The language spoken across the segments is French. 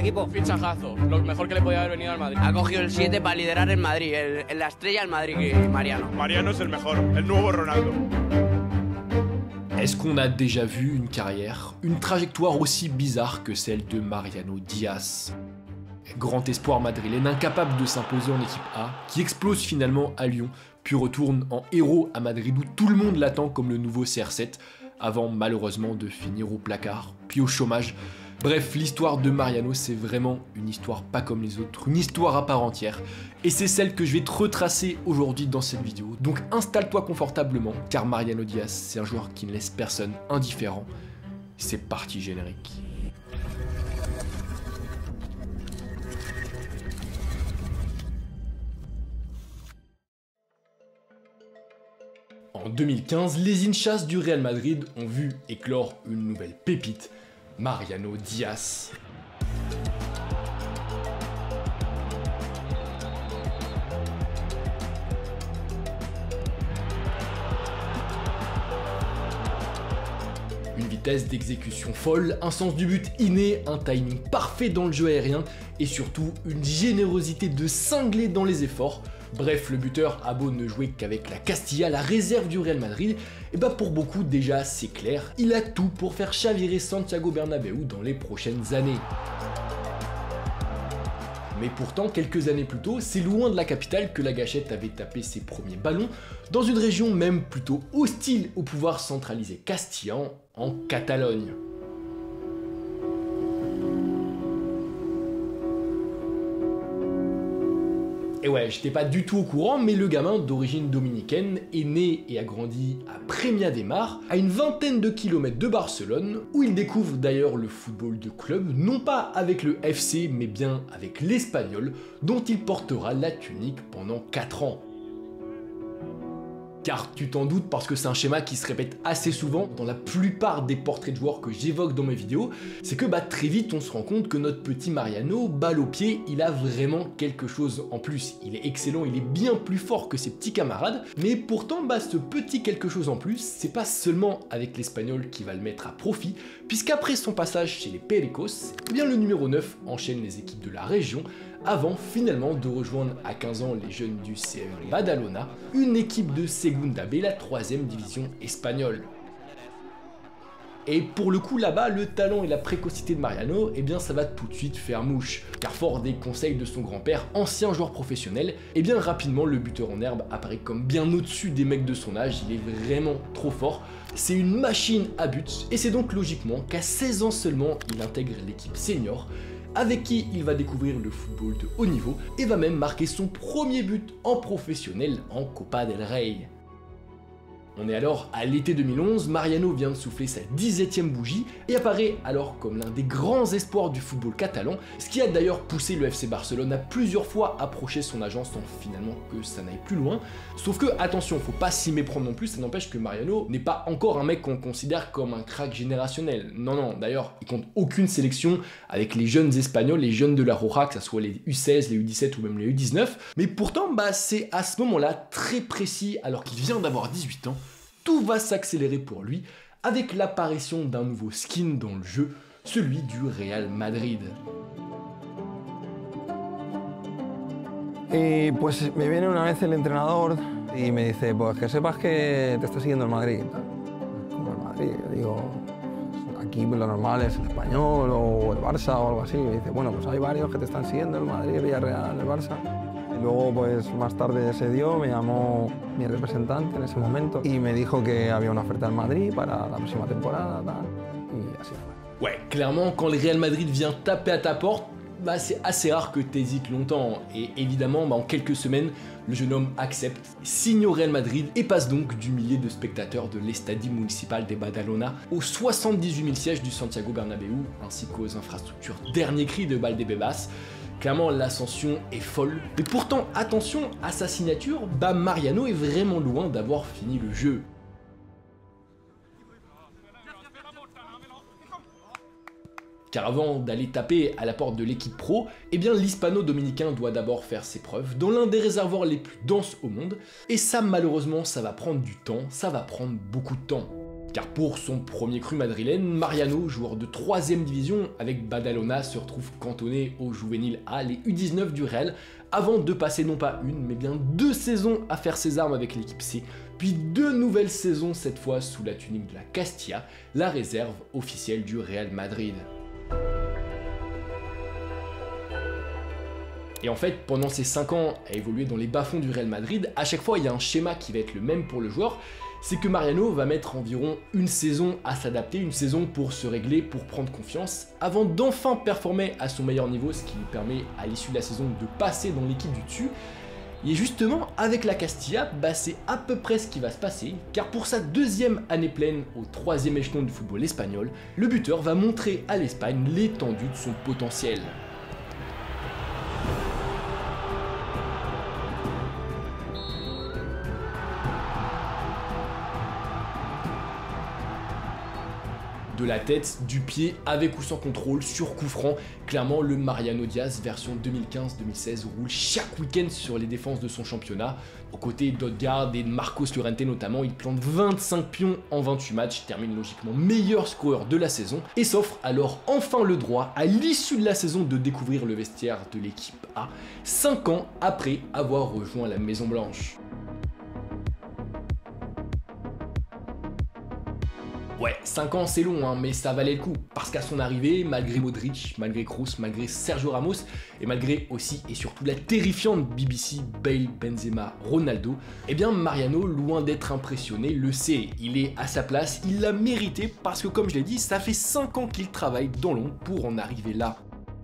equipo. Fichajazo, lo mejor que le podía haber venido al Madrid. Ha cogido el 7 para liderar en Madrid, la estrella del Madrid, Mariano. Mariano es el mejor, el nuevo Ronaldo. Est-ce qu'on a déjà vu une carrière, une trajectoire aussi bizarre que celle de Mariano Diaz? Grand espoir madrilène, incapable de s'imposer en équipe A, qui explose finalement à Lyon, puis retourne en héros à Madrid où tout le monde l'attend comme le nouveau CR7, avant malheureusement de finir au placard, puis au chômage. Bref, l'histoire de Mariano, c'est vraiment une histoire pas comme les autres, une histoire à part entière, et c'est celle que je vais te retracer aujourd'hui dans cette vidéo. Donc installe-toi confortablement, car Mariano Diaz, c'est un joueur qui ne laisse personne indifférent. C'est parti générique. En 2015, les hinchas du Real Madrid ont vu éclore une nouvelle pépite, Mariano Diaz. Une vitesse d'exécution folle, un sens du but inné, un timing parfait dans le jeu aérien et surtout une générosité de cinglé dans les efforts. Bref, le buteur a beau ne jouer qu'avec la Castilla, la réserve du Real Madrid, et bah pour beaucoup déjà c'est clair, il a tout pour faire chavirer Santiago Bernabéu dans les prochaines années. Mais pourtant, quelques années plus tôt, c'est loin de la capitale que la gâchette avait tapé ses premiers ballons, dans une région même plutôt hostile au pouvoir centralisé castillan, en Catalogne. Et ouais, j'étais pas du tout au courant, mais le gamin d'origine dominicaine est né et a grandi à Premià de Mar, à une vingtaine de kilomètres de Barcelone, où il découvre d'ailleurs le football de club, non pas avec le FC, mais bien avec l'Espagnol, dont il portera la tunique pendant 4 ans. Car tu t'en doutes parce que c'est un schéma qui se répète assez souvent dans la plupart des portraits de joueurs que j'évoque dans mes vidéos, c'est que très vite on se rend compte que notre petit Mariano, balle au pied, il a vraiment quelque chose en plus. Il est excellent, il est bien plus fort que ses petits camarades, mais pourtant ce petit quelque chose en plus, c'est pas seulement avec l'Espagnol qui va le mettre à profit, puisqu'après son passage chez les Pericos, le numéro 9 enchaîne les équipes de la région, avant finalement de rejoindre à 15 ans les jeunes du CF Badalona, une équipe de Segunda B, la 3e division espagnole. Et pour le coup là-bas, le talent et la précocité de Mariano, ça va tout de suite faire mouche. Car fort des conseils de son grand-père, ancien joueur professionnel, rapidement le buteur en herbe apparaît comme bien au-dessus des mecs de son âge, il est vraiment trop fort. C'est une machine à but, et c'est donc logiquement qu'à 16 ans seulement, il intègre l'équipe senior, avec qui il va découvrir le football de haut niveau et va même marquer son premier but en professionnel en Copa del Rey. On est alors à l'été 2011, Mariano vient de souffler sa 17e bougie et apparaît alors comme l'un des grands espoirs du football catalan, ce qui a d'ailleurs poussé le FC Barcelone à plusieurs fois approcher son agent sans finalement que ça n'aille plus loin. Sauf que, attention, faut pas s'y méprendre non plus, ça n'empêche que Mariano n'est pas encore un mec qu'on considère comme un crack générationnel. Non, d'ailleurs, il compte aucune sélection avec les jeunes espagnols, les jeunes de la Roja, que ce soit les U16, les U17 ou même les U19. Mais pourtant, c'est à ce moment-là très précis, alors qu'il vient d'avoir 18 ans, tout va s'accélérer pour lui avec l'apparition d'un nouveau skin dans le jeu, celui du Real Madrid. Y pues me viene una vez el entrenador y me dice, pues que sepas que te está siguiendo el Madrid. ¿Cómo el Madrid? Yo digo, aquí lo normal es el Español o el Barça o algo así. Y me dice, bueno, pues hay varios que te están siguiendo, el Madrid, el Villarreal, el Barça. Y luego, pues más tarde se dio, me llamó mi representante en ese momento y me dijo que había una oferta en Madrid para la próxima temporada, tal, y así fue. Ouais, clairement, quand le Real Madrid vient taper à ta porte, c'est assez rare que tu hésites longtemps. Et évidemment, en quelques semaines, le jeune homme accepte, signe au Real Madrid et passe donc du millier de spectateurs de l'Estadi Municipal de Badalona aux 78 000 sièges du Santiago Bernabéu, ainsi qu'aux infrastructures dernier cri de Valdebebas. Clairement, l'ascension est folle. Mais pourtant, attention à sa signature, Mariano est vraiment loin d'avoir fini le jeu. Car avant d'aller taper à la porte de l'équipe pro, l'hispano-dominicain doit d'abord faire ses preuves dans l'un des réservoirs les plus denses au monde. Et ça, malheureusement, ça va prendre du temps, ça va prendre beaucoup de temps. Car pour son premier cru madrilène, Mariano, joueur de 3ème division avec Badalona, se retrouve cantonné au Juvenil A, les U19 du Real, avant de passer non pas une, mais bien 2 saisons à faire ses armes avec l'équipe C, puis 2 nouvelles saisons cette fois sous la tunique de la Castilla, la réserve officielle du Real Madrid. Et en fait, pendant ces 5 ans à évoluer dans les bas-fonds du Real Madrid, à chaque fois il y a un schéma qui va être le même pour le joueur, c'est que Mariano va mettre environ une saison à s'adapter, une saison pour se régler, pour prendre confiance, avant d'enfin performer à son meilleur niveau, ce qui lui permet à l'issue de la saison de passer dans l'équipe du dessus. Et justement, avec la Castilla, c'est à peu près ce qui va se passer, car pour sa 2e année pleine au 3e échelon du football espagnol, le buteur va montrer à l'Espagne l'étendue de son potentiel. De la tête, du pied, avec ou sans contrôle, sur coup franc, clairement le Mariano Diaz version 2015-2016 roule chaque week-end sur les défenses de son championnat. Aux côtés d'Odegaard et de Marcos Llorente notamment, il plante 25 pions en 28 matchs, termine logiquement meilleur scoreur de la saison et s'offre alors enfin le droit à l'issue de la saison de découvrir le vestiaire de l'équipe A, 5 ans après avoir rejoint la Maison Blanche. Ouais, 5 ans c'est long, mais ça valait le coup, parce qu'à son arrivée, malgré Modric, malgré Kroos, malgré Sergio Ramos, et malgré aussi et surtout la terrifiante BBC Bale, Benzema, Ronaldo, eh bien Mariano, loin d'être impressionné, le sait, il est à sa place, il l'a mérité, parce que comme je l'ai dit, ça fait 5 ans qu'il travaille dans l'ombre pour en arriver là.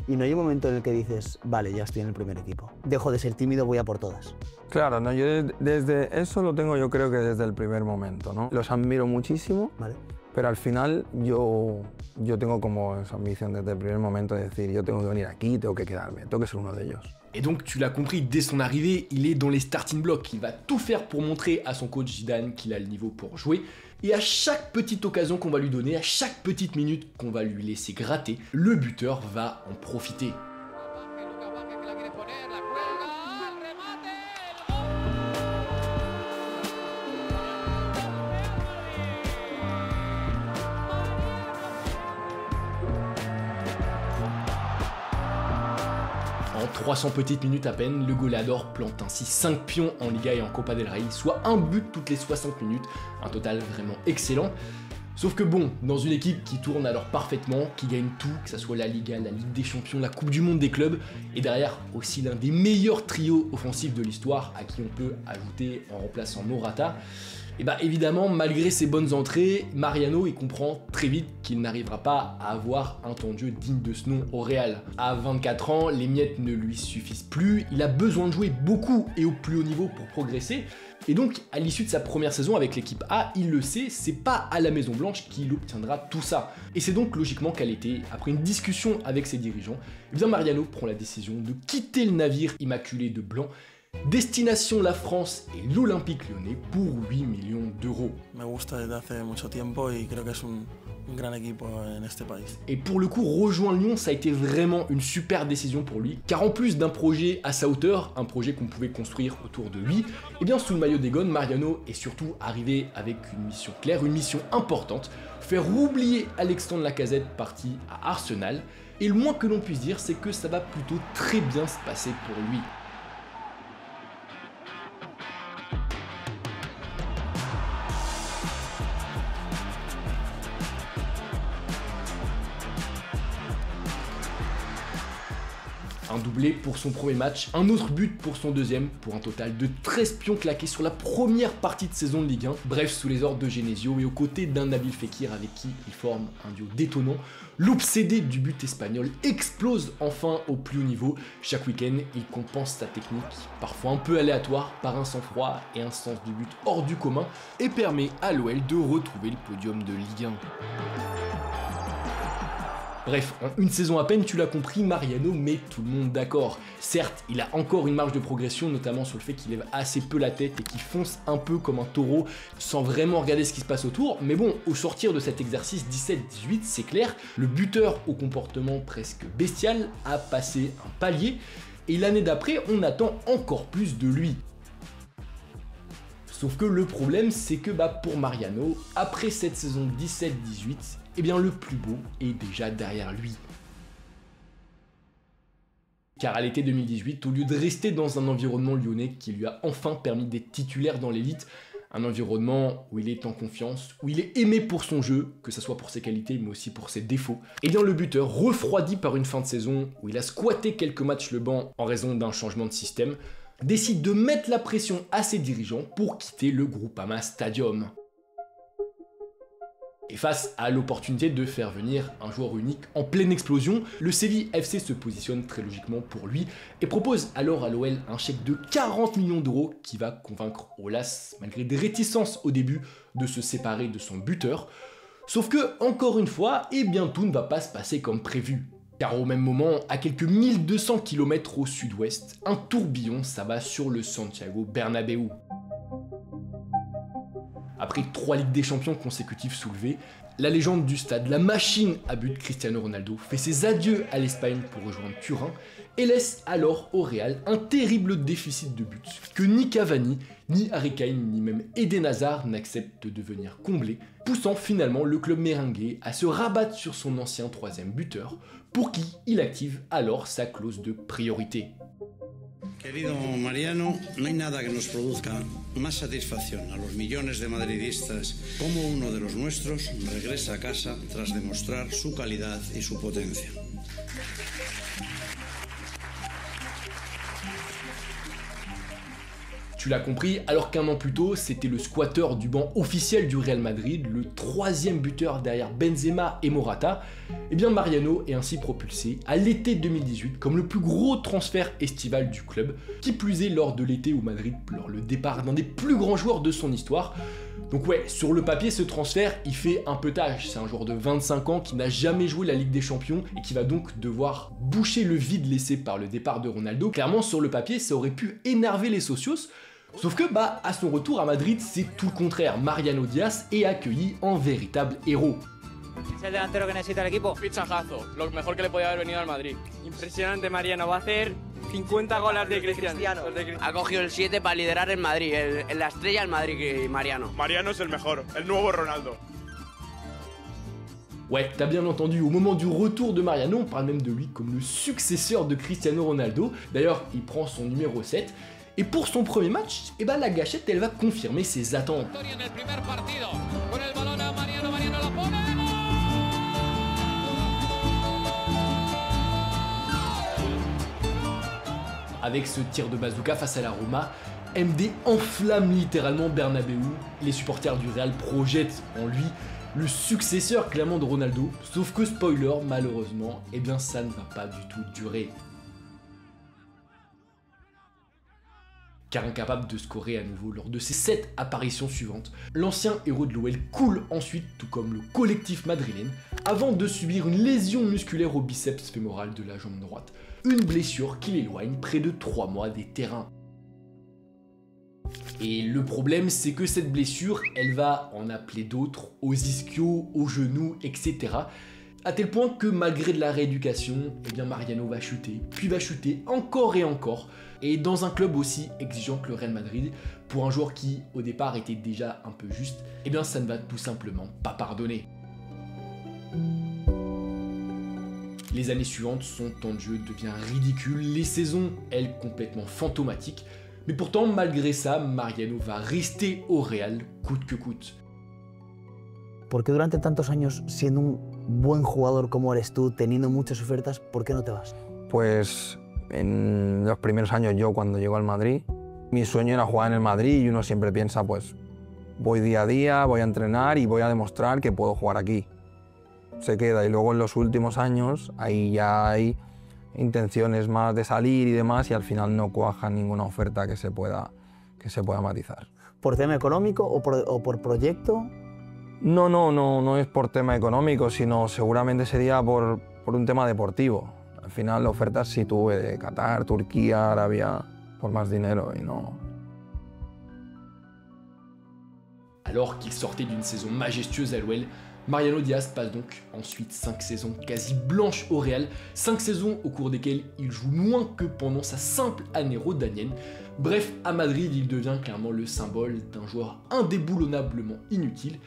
Y no hay un momento en el que dices, vale, ya estoy en el primer equipo. Dejo de ser tímido, voy a por todas. Claro, no, yo desde eso lo tengo yo creo que desde el primer momento, ¿no? Los admiro muchísimo, Vale. pero al final yo tengo como esa ambición desde el primer momento de decir, yo tengo que venir aquí, tengo que quedarme, tengo que ser uno de ellos. Et donc tu l'as compris, dès son arrivée, il est dans les starting blocks, il va tout faire pour montrer à son coach Zidane qu'il a le niveau pour jouer, et à chaque petite occasion qu'on va lui donner, à chaque petite minute qu'on va lui laisser gratter, le buteur va en profiter. En 300 petites minutes à peine, le Goleador plante ainsi 5 pions en Liga et en Copa del Rey, soit un but toutes les 60 minutes, un total vraiment excellent. Sauf que bon, dans une équipe qui tourne alors parfaitement, qui gagne tout, que ce soit la Liga, la Ligue des Champions, la Coupe du Monde des clubs, et derrière aussi l'un des meilleurs trios offensifs de l'histoire, à qui on peut ajouter en remplaçant Morata, et évidemment, malgré ses bonnes entrées, Mariano il comprend très vite qu'il n'arrivera pas à avoir un temps de jeu digne de ce nom au Real. À 24 ans, les miettes ne lui suffisent plus, il a besoin de jouer beaucoup et au plus haut niveau pour progresser. Et donc, à l'issue de sa première saison avec l'équipe A, il le sait, c'est pas à la Maison Blanche qu'il obtiendra tout ça. Et c'est donc logiquement qu'à l'été, après une discussion avec ses dirigeants, Mariano prend la décision de quitter le navire immaculé de blanc. Destination la France et l'Olympique Lyonnais pour 8 millions d'euros. Me gusta desde hace mucho tiempo y creo que es un gran equipo en este país. Et pour le coup, rejoindre Lyon, ça a été vraiment une super décision pour lui, car en plus d'un projet à sa hauteur, un projet qu'on pouvait construire autour de lui, et bien sous le maillot des Gones, Mariano est surtout arrivé avec une mission claire, une mission importante, faire oublier Alexandre Lacazette parti à Arsenal, et le moins que l'on puisse dire, c'est que ça va plutôt très bien se passer pour lui. Un doublé pour son premier match, un autre but pour son deuxième, pour un total de 13 pions claqués sur la première partie de saison de Ligue 1. Bref, sous les ordres de Genesio et aux côtés d'un Nabil Fekir avec qui il forme un duo détonnant, l'obsédé du but espagnol explose enfin au plus haut niveau. Chaque week-end, il compense sa technique, parfois un peu aléatoire, par un sang-froid et un sens du but hors du commun, et permet à l'OL de retrouver le podium de Ligue 1. Bref, en une saison à peine, tu l'as compris, Mariano met tout le monde d'accord. Certes, il a encore une marge de progression, notamment sur le fait qu'il lève assez peu la tête et qu'il fonce un peu comme un taureau sans vraiment regarder ce qui se passe autour. Mais bon, au sortir de cet exercice 17-18, c'est clair, le buteur au comportement presque bestial a passé un palier et l'année d'après, on attend encore plus de lui. Sauf que le problème, c'est que pour Mariano, après cette saison 17-18, eh bien le plus beau est déjà derrière lui. Car à l'été 2018, au lieu de rester dans un environnement lyonnais qui lui a enfin permis d'être titulaire dans l'élite, un environnement où il est en confiance, où il est aimé pour son jeu, que ce soit pour ses qualités mais aussi pour ses défauts, et bien le buteur, refroidi par une fin de saison où il a squatté quelques matchs le banc en raison d'un changement de système, décide de mettre la pression à ses dirigeants pour quitter le Groupama Stadium. Et face à l'opportunité de faire venir un joueur unique en pleine explosion, le Séville FC se positionne très logiquement pour lui et propose alors à l'OL un chèque de 40 millions d'euros qui va convaincre Aulas, malgré des réticences au début, de se séparer de son buteur. Sauf que, encore une fois, tout ne va pas se passer comme prévu. Car au même moment, à quelques 1200 km au sud-ouest, un tourbillon s'abat sur le Santiago Bernabéu. Après 3 Ligues des Champions consécutives soulevées, la légende du stade, la machine à but Cristiano Ronaldo, fait ses adieux à l'Espagne pour rejoindre Turin et laisse alors au Real un terrible déficit de buts que ni Cavani, ni Harry Kane, ni même Eden Hazard n'acceptent de venir combler, poussant finalement le club merengue à se rabattre sur son ancien troisième buteur, pour qui il active alors sa clause de priorité. Querido Mariano, no hay nada que nos produzca más satisfacción a los millones de madridistas como uno de los nuestros regresa a casa tras demostrar su calidad y su potencia. Tu l'as compris, alors qu'un an plus tôt, c'était le squatteur du banc officiel du Real Madrid, le troisième buteur derrière Benzema et Morata, eh bien Mariano est ainsi propulsé à l'été 2018 comme le plus gros transfert estival du club, qui plus est lors de l'été où Madrid pleure le départ d'un des plus grands joueurs de son histoire. Donc ouais, sur le papier, ce transfert, il fait un peu tâche. C'est un joueur de 25 ans qui n'a jamais joué la Ligue des Champions et qui va donc devoir boucher le vide laissé par le départ de Ronaldo. Clairement, sur le papier, ça aurait pu énerver les socios. Sauf que, à son retour à Madrid, c'est tout le contraire. Mariano Diaz est accueilli en véritable héros. ¿Es el delantero que necesita el equipo? Fichajazo, lo mejor que le podía haber venido al Madrid. Impresionante Mariano, va a hacer 50 goles de Cristiano. Ha cogido el 7 para liderar el Madrid, la estrella del Madrid, Mariano. Mariano es el mejor, el nuevo Ronaldo. Ouais, t'as bien entendu, au moment du retour de Mariano, on parle même de lui comme le successeur de Cristiano Ronaldo. D'ailleurs, il prend son numéro 7. Et pour son premier match, la gâchette, elle va confirmer ses attentes. Avec ce tir de bazooka face à la Roma, MD enflamme littéralement Bernabéu. Les supporters du Real projettent en lui le successeur clairement de Ronaldo. Sauf que spoiler, malheureusement, ça ne va pas du tout durer. Car incapable de scorer à nouveau lors de ses 7 apparitions suivantes, l'ancien héros de l'OL coule ensuite, tout comme le collectif madrilène, avant de subir une lésion musculaire au biceps fémoral de la jambe droite, une blessure qui l'éloigne près de 3 mois des terrains. Et le problème, c'est que cette blessure, elle va en appeler d'autres, aux ischios, aux genoux, etc. À tel point que malgré de la rééducation, Mariano va chuter, puis va chuter encore et encore, et dans un club aussi exigeant que le Real Madrid, pour un joueur qui au départ était déjà un peu juste, ça ne va tout simplement pas pardonner. Les années suivantes, son temps de jeu devient ridicule, les saisons, elles, complètement fantomatiques, mais pourtant malgré ça, Mariano va rester au Real coûte que coûte. ¿Por qué durante tantos años, siendo un buen jugador como eres tú, teniendo muchas ofertas, por qué no te vas? Pues en los primeros años yo cuando llego al Madrid, mi sueño era jugar en el Madrid y uno siempre piensa pues voy día a día, voy a entrenar y voy a demostrar que puedo jugar aquí. Se queda y luego en los últimos años ahí ya hay intenciones más de salir y demás y al final no cuaja ninguna oferta que se pueda matizar. ¿Por tema económico o por proyecto? No es por tema económico, sino seguramente sería por un tema deportivo. Al final ofertas sí tuve de Qatar, Turquía, Arabia, por más dinero y no. À Alors qu'il sortait d'une saison majestueuse à l'OL, Mariano Diaz passe donc ensuite 5 saisons quasi blanches au Real, 5 saisons au cours desquelles il joue moins que pendant sa simple année rhodanienne. Bref, à Madrid, il devient clairement le symbole d'un joueur indéboulonnablement inutile.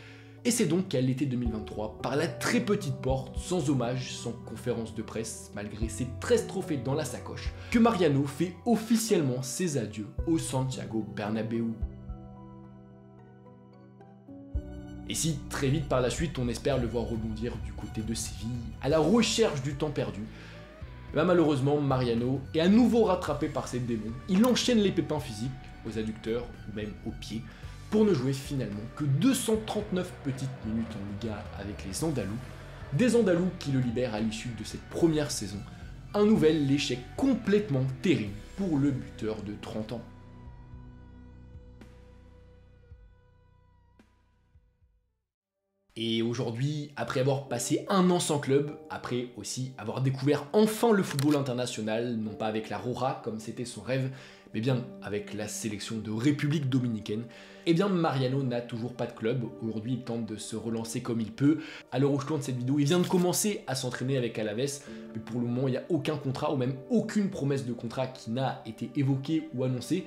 Et c'est donc qu'à l'été 2023, par la très petite porte, sans hommage, sans conférence de presse, malgré ses 13 trophées dans la sacoche, que Mariano fait officiellement ses adieux au Santiago Bernabéu. Et si très vite par la suite on espère le voir rebondir du côté de Séville, à la recherche du temps perdu, malheureusement Mariano est à nouveau rattrapé par ses démons. Il enchaîne les pépins physiques aux adducteurs ou même aux pieds pour ne jouer finalement que 239 petites minutes en Liga avec les Andalous. Des Andalous qui le libèrent à l'issue de cette première saison. Un nouvel échec complètement terrible pour le buteur de 30 ans. Et aujourd'hui, après avoir passé un an sans club, après aussi avoir découvert enfin le football international, non pas avec la Roja comme c'était son rêve, mais bien avec la sélection de République Dominicaine, eh bien Mariano n'a toujours pas de club. Aujourd'hui, il tente de se relancer comme il peut. À l'heure où je tourne cette vidéo, il vient de commencer à s'entraîner avec Alaves, mais pour le moment, il n'y a aucun contrat ou même aucune promesse de contrat qui n'a été évoquée ou annoncée.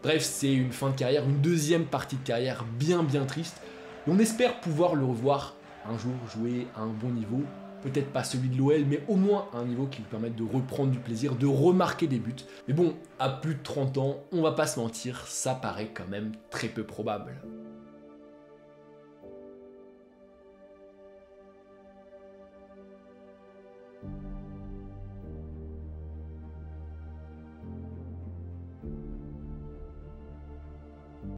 Bref, c'est une fin de carrière, une deuxième partie de carrière bien triste. Et on espère pouvoir le revoir un jour jouer à un bon niveau, peut-être pas celui de l'OL, mais au moins un niveau qui lui permette de reprendre du plaisir, de remarquer des buts. Mais bon, à plus de 30 ans, on va pas se mentir, ça paraît quand même très peu probable.